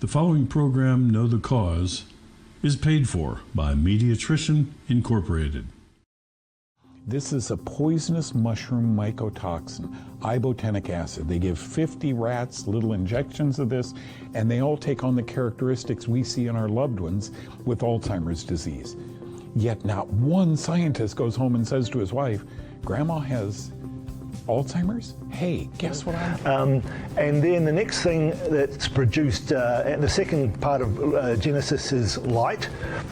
The following program, Know the Cause, is paid for by Mediatrition Incorporated. This is a poisonous mushroom mycotoxin, ibotenic acid. They give 50 rats little injections of this, and they all take on the characteristics we see in our loved ones with Alzheimer's disease. Yet not one scientist goes home and says to his wife, "Grandma has Alzheimer's? Hey, guess what And then the next thing that's produced, and the second part of Genesis is light,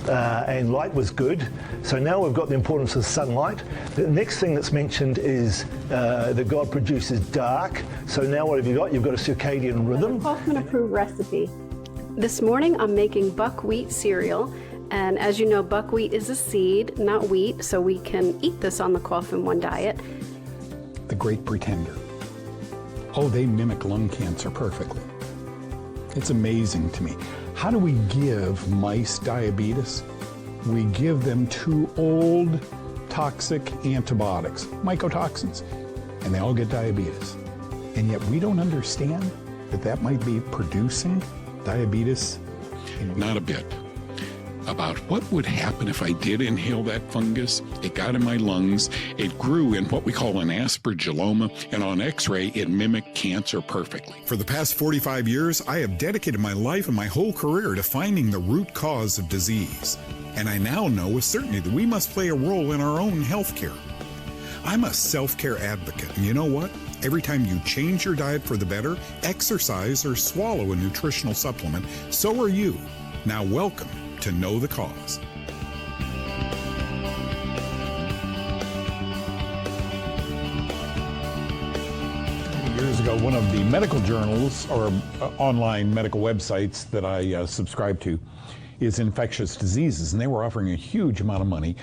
and light was good. So now we've got the importance of sunlight. The next thing that's mentioned is that God produces dark. So now what have you got? You've got a circadian rhythm. Kaufmann approved recipe. This morning I'm making buckwheat cereal. And as you know, buckwheat is a seed, not wheat, so we can eat this on the Kaufmann One diet. The Great Pretender. Oh, they mimic lung cancer perfectly. It's amazing to me. How do we give mice diabetes? We give them 2 old toxic antibiotics, mycotoxins, and they all get diabetes. And yet we don't understand that that might be producing diabetes. Not a bit. About what would happen if I did inhale that fungus. It got in my lungs, it grew in what we call an aspergilloma, and on x-ray it mimicked cancer perfectly. For the past 45 years, I have dedicated my life and my whole career to finding the root cause of disease. And I now know with certainty that we must play a role in our own health care. I'm a self-care advocate, and you know what? Every time you change your diet for the better, exercise, or swallow a nutritional supplement, so are you. Now welcome to Know the Cause. Years ago, one of the medical journals or online medical websites that I subscribe to is Infectious Diseases, and they were offering a huge amount of money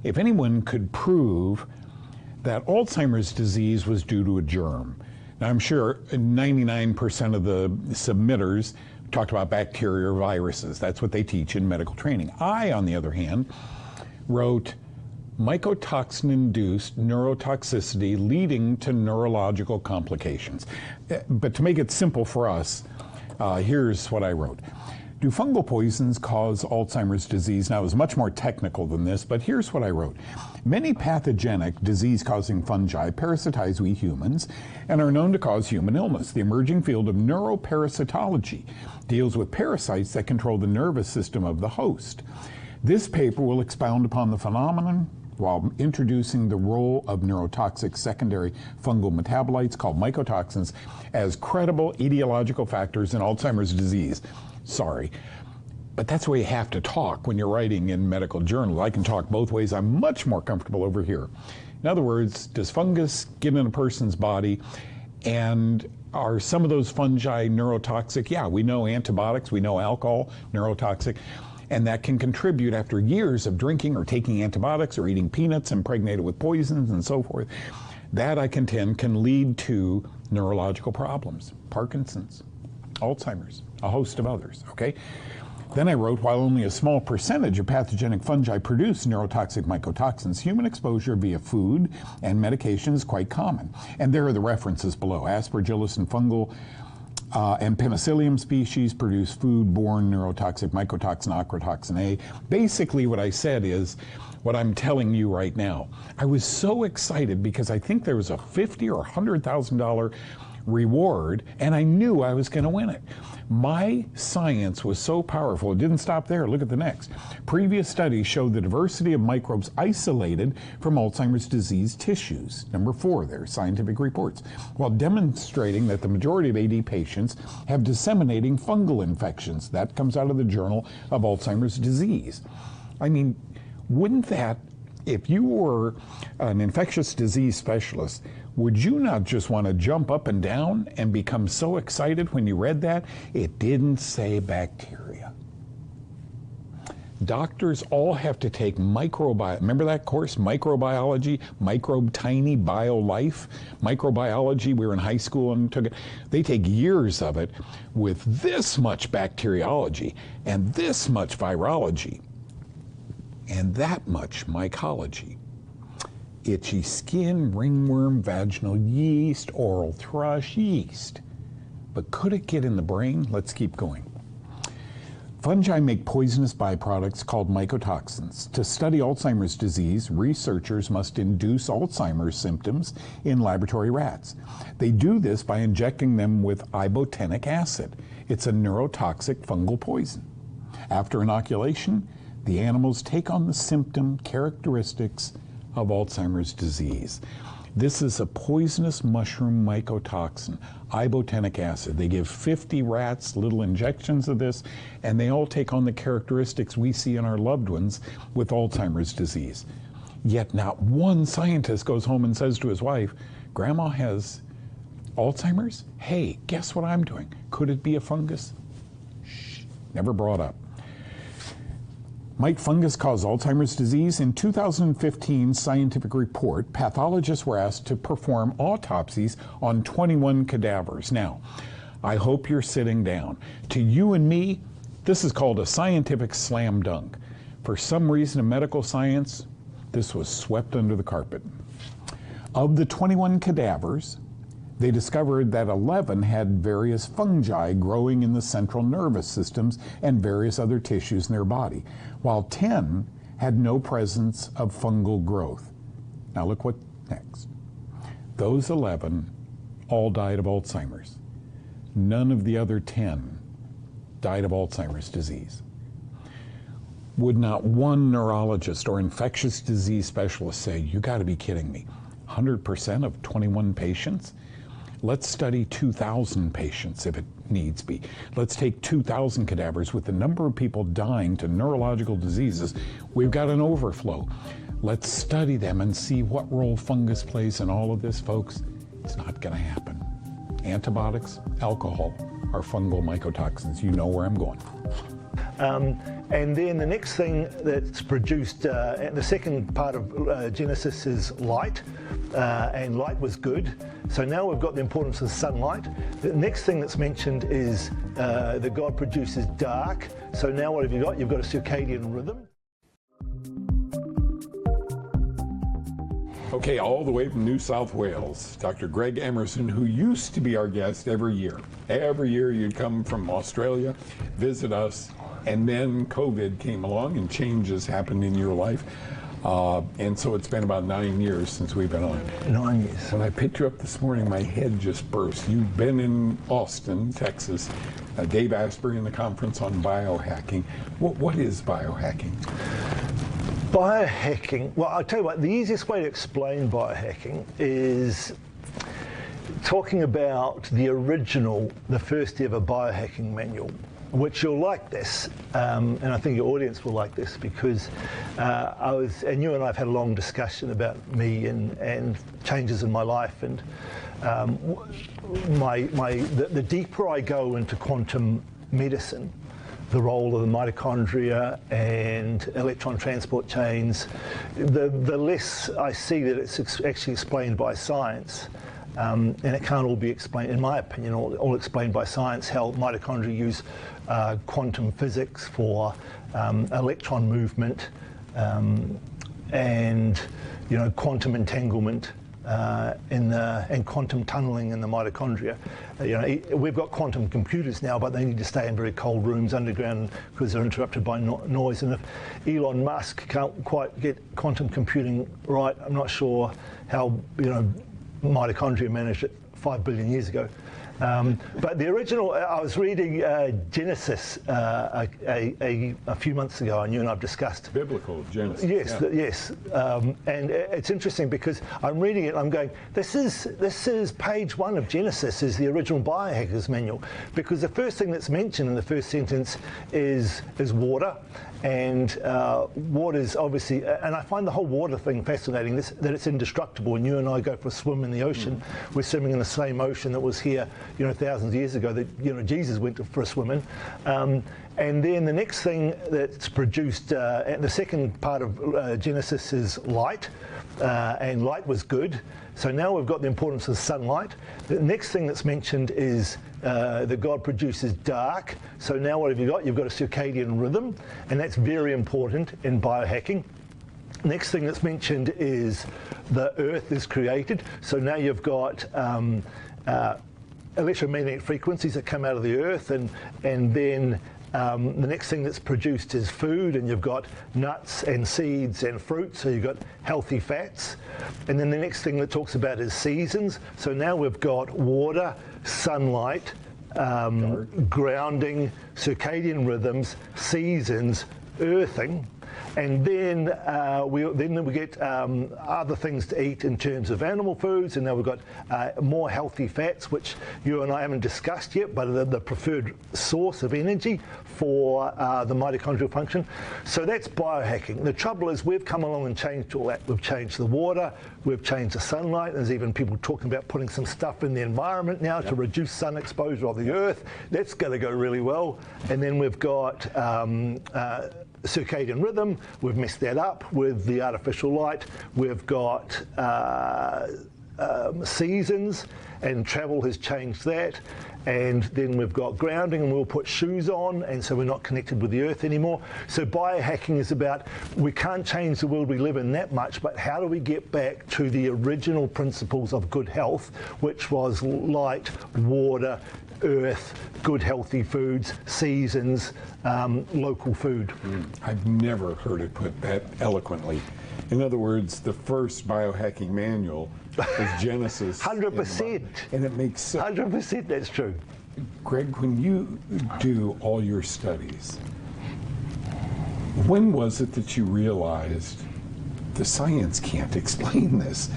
if anyone could prove that Alzheimer's disease was due to a germ. Now, I'm sure 99% of the submitters talked about bacteria or viruses. That's what they teach in medical training. I, on the other hand, wrote mycotoxin-induced neurotoxicity leading to neurological complications. But to make it simple for us, here's what I wrote. Do fungal poisons cause Alzheimer's disease? Now, it was much more technical than this, but here's what I wrote. Many pathogenic disease-causing fungi parasitize we humans and are known to cause human illness. The emerging field of neuroparasitology deals with parasites that control the nervous system of the host. This paper will expound upon the phenomenon while introducing the role of neurotoxic secondary fungal metabolites called mycotoxins as credible etiological factors in Alzheimer's disease. Sorry, but that's the way you have to talk when you're writing in medical journals. I can talk both ways. I'm much more comfortable over here. In other words, does fungus get in a person's body, and are some of those fungi neurotoxic? Yeah, we know antibiotics, we know alcohol, neurotoxic, and that can contribute after years of drinking or taking antibiotics or eating peanuts impregnated with poisons and so forth. That, I contend, can lead to neurological problems, Parkinson's, Alzheimer's, a host of others, okay? Then I wrote, while only a small percentage of pathogenic fungi produce neurotoxic mycotoxins, human exposure via food and medication is quite common. And there are the references below. Aspergillus and fungal and penicillium species produce food-borne neurotoxic mycotoxin ochratoxin A. Basically what I said is what I'm telling you right now. I was so excited because I think there was a $50,000 or $100,000 reward, and I knew I was going to win it. My science was so powerful, it didn't stop there. Look at the next. Previous studies showed the diversity of microbes isolated from Alzheimer's disease tissues. Number 4 there, scientific reports, while demonstrating that the majority of AD patients have disseminating fungal infections. That comes out of the Journal of Alzheimer's Disease. I mean, wouldn't that, if you were an infectious disease specialist, would you not just want to jump up and down and become so excited when you read that? It didn't say bacteria. Doctors all have to take microbiology. Remember that course, microbiology, microbe tiny bio life, microbiology? We were in high school and took it. They take years of it with this much bacteriology and this much virology and that much mycology. Itchy skin, ringworm, vaginal yeast, oral thrush, yeast. But could it get in the brain? Let's keep going. Fungi make poisonous byproducts called mycotoxins. To study Alzheimer's disease, researchers must induce Alzheimer's symptoms in laboratory rats. They do this by injecting them with ibotenic acid. It's a neurotoxic fungal poison. After inoculation, the animals take on the symptom characteristics of Alzheimer's disease. This is a poisonous mushroom mycotoxin, ibotenic acid. They give 50 rats little injections of this, and they all take on the characteristics we see in our loved ones with Alzheimer's disease. Yet not one scientist goes home and says to his wife, "Grandma has Alzheimer's? Hey, guess what I'm doing? Could it be a fungus?" Shh, never brought up. Might fungus cause Alzheimer's disease? In 2015 scientific report, pathologists were asked to perform autopsies on 21 cadavers. Now, I hope you're sitting down. To you and me, this is called a scientific slam dunk. For some reason in medical science, this was swept under the carpet. Of the 21 cadavers, they discovered that 11 had various fungi growing in the central nervous systems and various other tissues in their body, while 10 had no presence of fungal growth. Now look what next. Those 11 all died of Alzheimer's. None of the other 10 died of Alzheimer's disease. Would not one neurologist or infectious disease specialist say, "You got to be kidding me, 100% of 21 patients? Let's study 2,000 patients if it needs be. Let's take 2,000 cadavers with the number of people dying to neurological diseases. We've got an overflow. Let's study them and see what role fungus plays in all of this, folks." It's not going to happen. Antibiotics, alcohol are fungal mycotoxins. You know where I'm going. And then the next thing that's produced, the second part of Genesis is light, and light was good. So now we've got the importance of sunlight. The next thing that's mentioned is that God produces dark. So now what have you got? You've got a circadian rhythm. Okay, all the way from New South Wales, Dr. Greg Emerson, who used to be our guest every year. Every year you'd come from Australia, visit us, and then COVID came along and changes happened in your life. And so it's been about 9 years since we've been on. 9 years. When I picked you up this morning, my head just burst. You've been in Austin, Texas, Dave Asprey in the conference on biohacking. What is biohacking? Biohacking, well, I'll tell you what, the easiest way to explain biohacking is talking about the original, the first ever biohacking manual, which you'll like this, and I think your audience will like this because and you and I have had a long discussion about me and changes in my life, and the deeper I go into quantum medicine, the role of the mitochondria and electron transport chains, the less I see that it's actually explained by science. And it can't all be explained, in my opinion, all explained by science, how mitochondria use quantum physics for electron movement and quantum entanglement and quantum tunneling in the mitochondria. We've got quantum computers now, but they need to stay in very cold rooms underground because they're interrupted by noise. And if Elon Musk can't quite get quantum computing right, I'm not sure how mitochondria managed it 5 billion years ago. But the original, I was reading Genesis a few months ago, and you and I've discussed Biblical Genesis. Yes, yeah. yes, and it's interesting because I'm reading it and I'm going, this is page 1 of Genesis is the original biohackers manual, because the first thing that's mentioned in the first sentence is water. And water is obviously, and I find the whole water thing fascinating, that it's indestructible. When you and I go for a swim in the ocean, we're swimming in the same ocean that was here, thousands of years ago, that Jesus went for a swim in. And then the next thing that's produced, the second part of Genesis is light, and light was good. So now we've got the importance of sunlight. The next thing that's mentioned is that God produces dark. So now what have you got? You've got a circadian rhythm, and that's very important in biohacking. Next thing that's mentioned is the earth is created. So now you've got electromagnetic frequencies that come out of the earth, and then The next thing that's produced is food, and you've got nuts and seeds and fruit, so you've got healthy fats. And then the next thing that talks about is seasons. So now we've got water, sunlight, grounding, circadian rhythms, seasons, earthing. And then we get other things to eat in terms of animal foods, and now we've got more healthy fats, which you and I haven't discussed yet, but are the preferred source of energy for the mitochondrial function. So that's biohacking. The trouble is we've come along and changed all that. We've changed the water, we've changed the sunlight. There's even people talking about putting some stuff in the environment now to reduce sun exposure of the earth. That's going to go really well. And then we've got circadian rhythm. We've messed that up with the artificial light. We've got seasons, and travel has changed that. And then we've got grounding, and we'll put shoes on, and so we're not connected with the earth anymore. So biohacking is about, we can't change the world we live in that much, but how do we get back to the original principles of good health, which was light, water, earth, good healthy foods, seasons, local food. I've never heard it put that eloquently. In other words, the first biohacking manual was Genesis. 100%. And it makes sense. 100%, that's true. Greg, when you do all your studies, when was it that you realized the science can't explain this,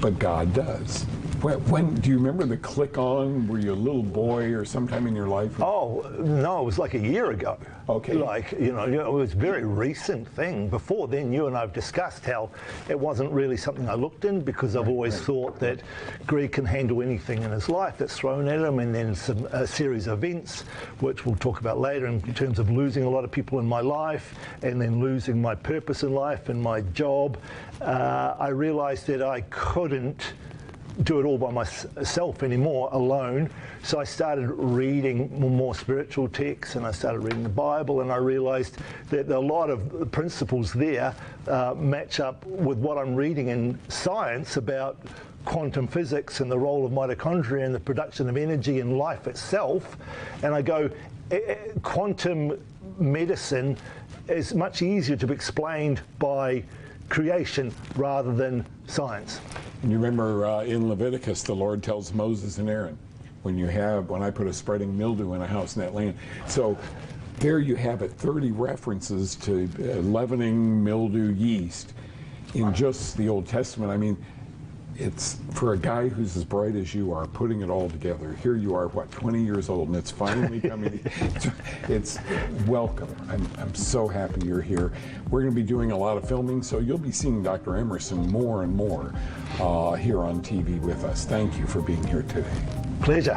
but God does? When do you remember the click on? Were you a little boy or sometime in your life? Oh, no, it was like a year ago. Okay. Like, it was a very recent thing. Before then, you and I have discussed how it wasn't really something I looked in, because I've always thought that Greg can handle anything in his life that's thrown at him, and then a series of events, which we'll talk about later in terms of losing a lot of people in my life, and then losing my purpose in life and my job. I realized that I couldn't do it all by myself anymore, alone. So I started reading more spiritual texts, and I started reading the Bible, and I realized that a lot of principles there match up with what I'm reading in science about quantum physics and the role of mitochondria and the production of energy in life itself. And I go, quantum medicine is much easier to be explained by creation rather than science. And you remember in Leviticus, the Lord tells Moses and Aaron, when I put a spreading mildew in a house in that land. So there you have it, 30 references to leavening, mildew, yeast in just the Old Testament. I mean, it's for a guy who's as bright as you are, putting it all together. Here you are, 20 years old, and it's finally coming. It's welcome. I'm so happy you're here. We're going to be doing a lot of filming, so you'll be seeing Dr. Emerson more and more here on TV with us. Thank you for being here today. Pleasure.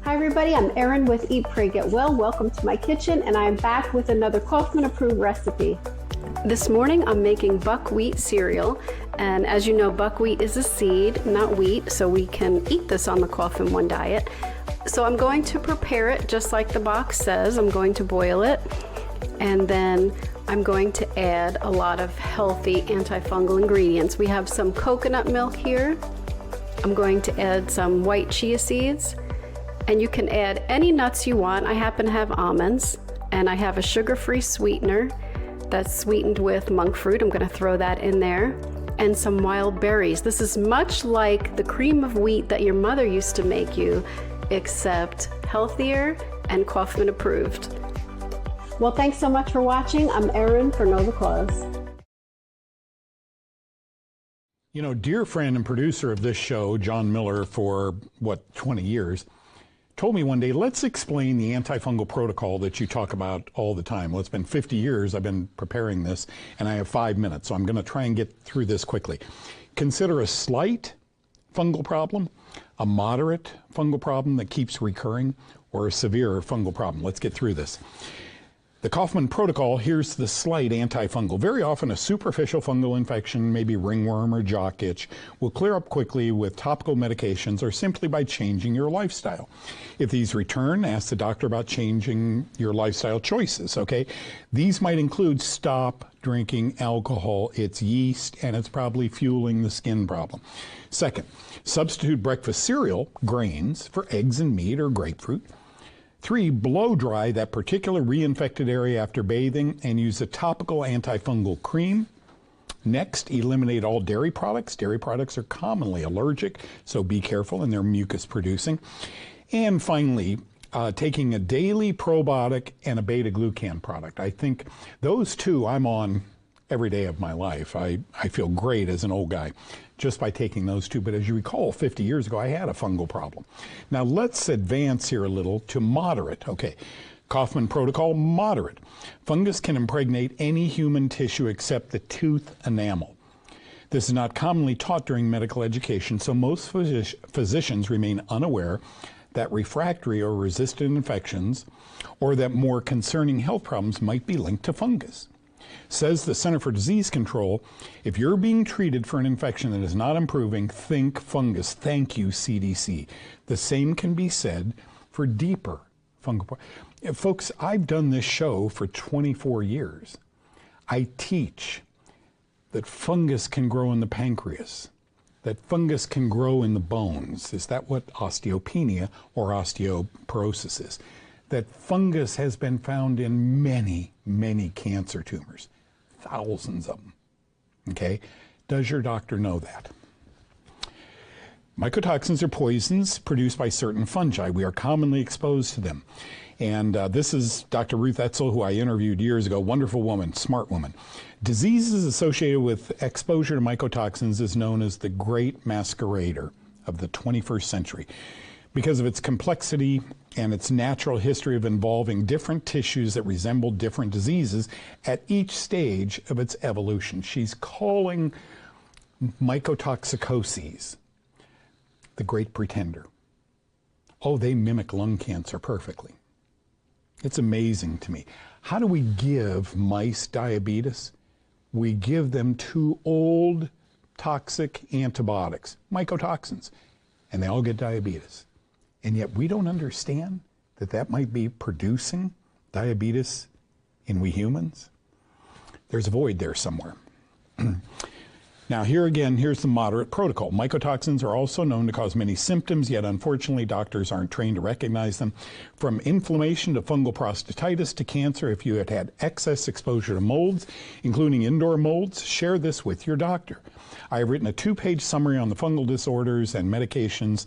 Hi everybody, I'm Erin with Eat, Pray, Get Well. Welcome to my kitchen, and I'm back with another Kaufmann approved recipe. This morning I'm making buckwheat cereal, and as you know, buckwheat is a seed, not wheat, so we can eat this on the Kaufmann One diet. So I'm going to prepare it just like the box says. I'm going to boil it, and then I'm going to add a lot of healthy antifungal ingredients. We have some coconut milk here. I'm going to add some white chia seeds, and you can add any nuts you want. I happen to have almonds, and I have a sugar-free sweetener that's sweetened with monk fruit. I'm going to throw that in there, and some wild berries. This is much like the cream of wheat that your mother used to make you, except healthier and Kaufmann approved. Well, thanks so much for watching. I'm Erin for Know the Cause. You know, dear friend and producer of this show, John Miller, for 20 years, told me one day, let's explain the antifungal protocol that you talk about all the time. Well, it's been 50 years I've been preparing this, and I have 5 minutes, so I'm going to try and get through this quickly. Consider a slight fungal problem, a moderate fungal problem that keeps recurring, or a severe fungal problem. Let's get through this. The Kaufmann protocol, here's the slight antifungal. Very often a superficial fungal infection, maybe ringworm or jock itch, will clear up quickly with topical medications or simply by changing your lifestyle. If these return, ask the doctor about changing your lifestyle choices, okay? These might include stop drinking alcohol. It's yeast, and it's probably fueling the skin problem. Second, substitute breakfast cereal, grains, for eggs and meat or grapefruit. 3, blow dry that particular reinfected area after bathing and use a topical antifungal cream. Next, eliminate all dairy products. Dairy products are commonly allergic, so be careful, and they're mucus producing. And finally, taking a daily probiotic and a beta-glucan product. I think those two I'm on every day of my life. I feel great as an old guy just by taking those two. But as you recall, 50 years ago, I had a fungal problem. Now let's advance here a little to moderate. Okay, Kaufmann protocol, moderate. Fungus can impregnate any human tissue except the tooth enamel. This is not commonly taught during medical education, so most physicians remain unaware that refractory or resistant infections or that more concerning health problems might be linked to fungus. Says the Center for Disease Control, if you're being treated for an infection that is not improving, think fungus. Thank you, CDC. The same can be said for deeper fungal. Folks, I've done this show for 24 years. I teach that fungus can grow in the pancreas, that fungus can grow in the bones. Is that what osteopenia or osteoporosis is? That fungus has been found in many, many cancer tumors, thousands of them. Okay? Does your doctor know that? Mycotoxins are poisons produced by certain fungi. We are commonly exposed to them. And this is Dr. Ruth Etzel, who I interviewed years ago, wonderful woman, smart woman. Diseases associated with exposure to mycotoxins is known as the great masquerader of the 21st century because of its complexity and its natural history of involving different tissues that resemble different diseases at each stage of its evolution. She's calling mycotoxicoses the great pretender. Oh, they mimic lung cancer perfectly. It's amazing to me. How do we give mice diabetes? We give them 2 old toxic antibiotics, mycotoxins, and they all get diabetes. And yet we don't understand that that might be producing diabetes in we humans. There's a void there somewhere. Now here again, here's the moderate protocol. Mycotoxins are also known to cause many symptoms, yet unfortunately doctors aren't trained to recognize them. From inflammation to fungal prostatitis to cancer, if you had excess exposure to molds, including indoor molds, share this with your doctor. I have written a 2-page summary on the fungal disorders and medications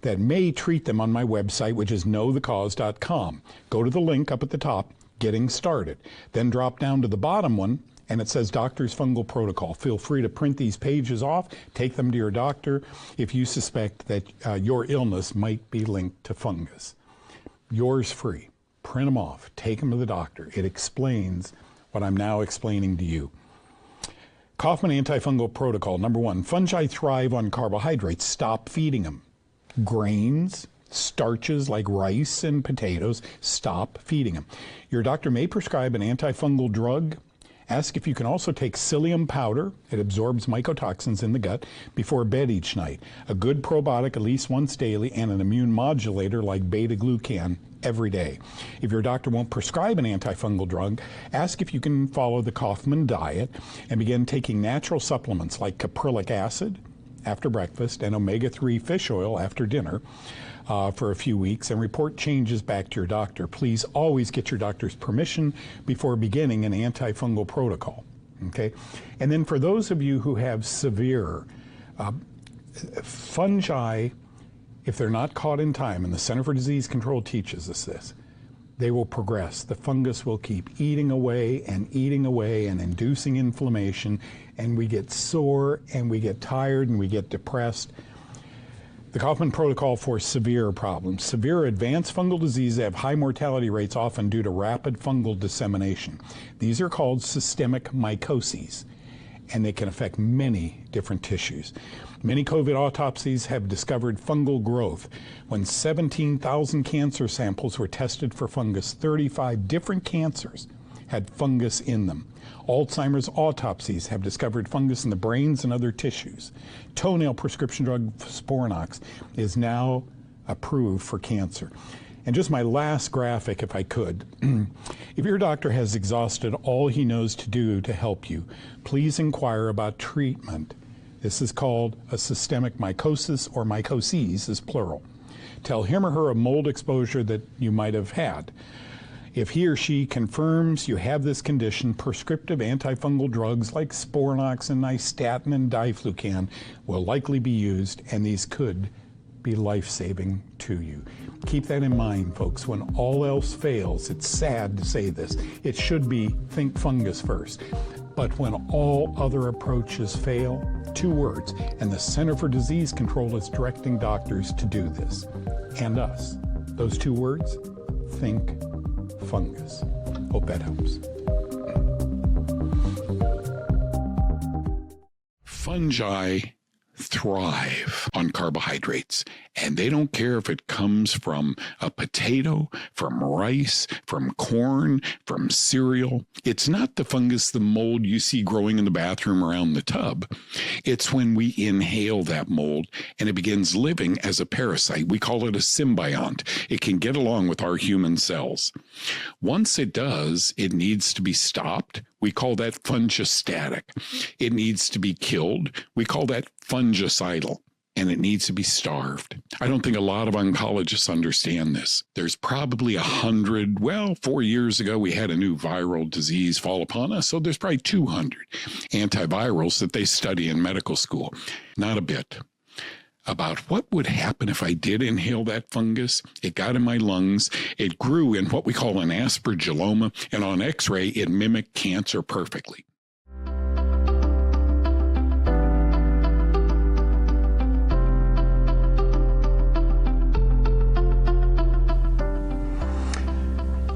that may treat them on my website, which is knowthecause.com. Go to the link up at the top, Getting Started. Then drop down to the bottom one, and it says Doctor's Fungal Protocol. Feel free to print these pages off, take them to your doctor if you suspect that your illness might be linked to fungus. Yours free. Print them off, take them to the doctor. It explains what I'm now explaining to you. Kaufmann Antifungal Protocol. Number 1, fungi thrive on carbohydrates. Stop feeding them. Grains, starches like rice and potatoes, stop feeding them. Your doctor may prescribe an antifungal drug. Ask if you can also take psyllium powder. It absorbs mycotoxins in the gut before bed each night. A good probiotic at least once daily and an immune modulator like beta-glucan every day. If your doctor won't prescribe an antifungal drug, ask if you can follow the Kaufmann diet and begin taking natural supplements like caprylic acid after breakfast and omega-3 fish oil after dinner for a few weeks and report changes back to your doctor. Please always get your doctor's permission before beginning an antifungal protocol. Okay? And then for those of you who have severe fungi, if they're not caught in time, and the Center for Disease Control teaches us this, they will progress. The fungus will keep eating away and inducing inflammation, and we get sore and we get tired and we get depressed. The Kaufmann protocol for severe problems. Severe advanced fungal diseases have high mortality rates, often due to rapid fungal dissemination. These are called systemic mycoses, and they can affect many different tissues. Many COVID autopsies have discovered fungal growth. When 17,000 cancer samples were tested for fungus, 35 different cancers had fungus in them. Alzheimer's autopsies have discovered fungus in the brains and other tissues. Toenail prescription drug Sporanox is now approved for cancer. And just my last graphic, if I could. If your doctor has exhausted all he knows to do to help you, please inquire about treatment. This is called a systemic mycosis, or mycoses is plural. tell him or her a mold exposure that you might have had. If he or she confirms you have this condition, prescriptive antifungal drugs like Sporanox and Nystatin and Diflucan will likely be used, and these could be life-saving to you. Keep that in mind, folks. When all else fails, it's sad to say this, it should be think fungus first. But when all other approaches fail, 2 words, and the Center for Disease Control is directing doctors to do this, and us. Those 2 words, think fungus. Hope that helps. Fungi thrive on carbohydrates, and they don't care if it comes from a potato, from rice, from corn, from cereal. It's not the fungus, the mold you see growing in the bathroom around the tub. It's when we inhale that mold and it begins living as a parasite. We call it a symbiont. It can get along with our human cells. Once it does, it needs to be stopped. We call that fungistatic. It needs to be killed. We call that fungicidal. And it needs to be starved. I don't think a lot of oncologists understand this. There's probably 100, 4 years ago, we had a new viral disease fall upon us, so there's probably 200 antivirals that they study in medical school. Not a bit. About what would happen if I did inhale that fungus. It got in my lungs. It grew in what we call an aspergilloma, and on X-ray, it mimicked cancer perfectly.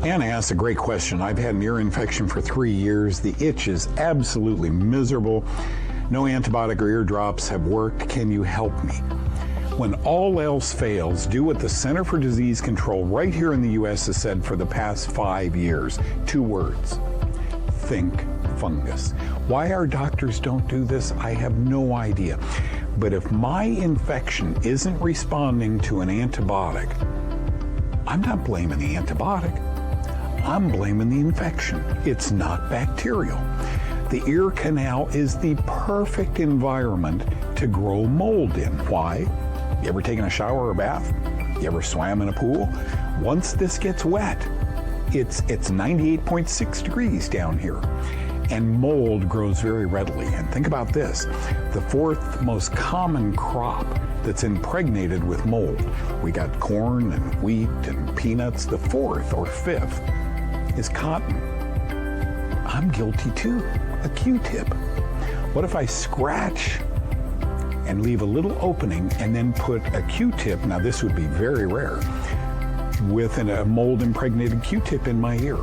Anna asked a great question. I've had an ear infection for 3 years. The itch is absolutely miserable. No antibiotic or ear drops have worked. Can you help me? When all else fails, do what the Center for Disease Control right here in the U.S. has said for the past 5 years. 2 words. Think fungus. Why our doctors don't do this, I have no idea. But if my infection isn't responding to an antibiotic, I'm not blaming the antibiotic. I'm blaming the infection. It's not bacterial. The ear canal is the perfect environment to grow mold in. Why? You ever taken a shower or a bath? You ever swam in a pool? Once this gets wet, it's 98.6 degrees down here. And mold grows very readily. And think about this, the 4th most common crop that's impregnated with mold. We got corn and wheat and peanuts. The 4th or 5th is cotton. I'm guilty too. A Q-tip. What if I scratch and leave a little opening and then put a Q-tip, now this would be very rare, with a mold impregnated Q-tip in my ear?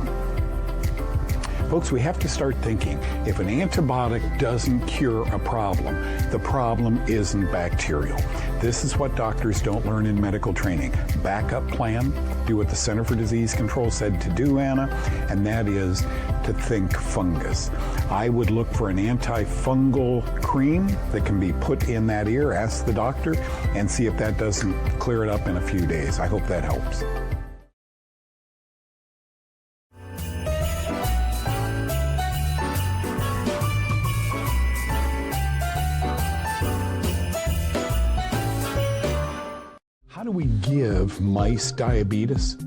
Folks, we have to start thinking, if an antibiotic doesn't cure a problem, the problem isn't bacterial. This is what doctors don't learn in medical training. Backup plan, do what the Center for Disease Control said to do, Anna, and that is to think fungus. I would look for an antifungal cream that can be put in that ear, ask the doctor, and see if that doesn't clear it up in a few days. I hope that helps. How do we give mice diabetes?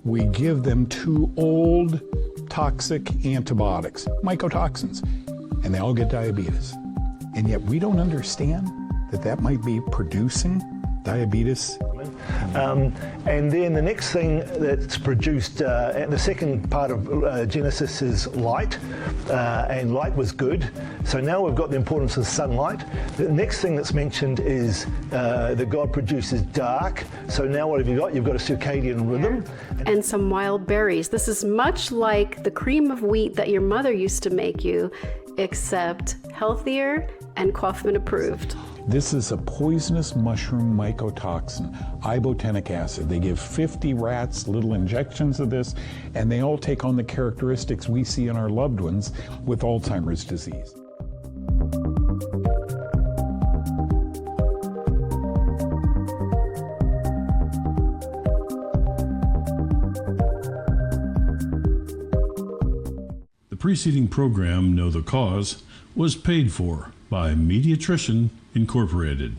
We give them 2 old toxic antibiotics, mycotoxins, and they all get diabetes. And yet we don't understand that that might be producing diabetes. And then the next thing that's produced, and the second part of Genesis is light, and light was good. So now we've got the importance of sunlight. The next thing that's mentioned is that God produces dark. So now what have you got? You've got a circadian rhythm. And some wild berries. This is much like the cream of wheat that your mother used to make you, except healthier and Kaufmann approved. This is a poisonous mushroom mycotoxin, ibotenic acid. They give 50 rats little injections of this, and they all take on the characteristics we see in our loved ones with Alzheimer's disease. The preceding program, Know the Cause, was paid for by Mediatrition Incorporated.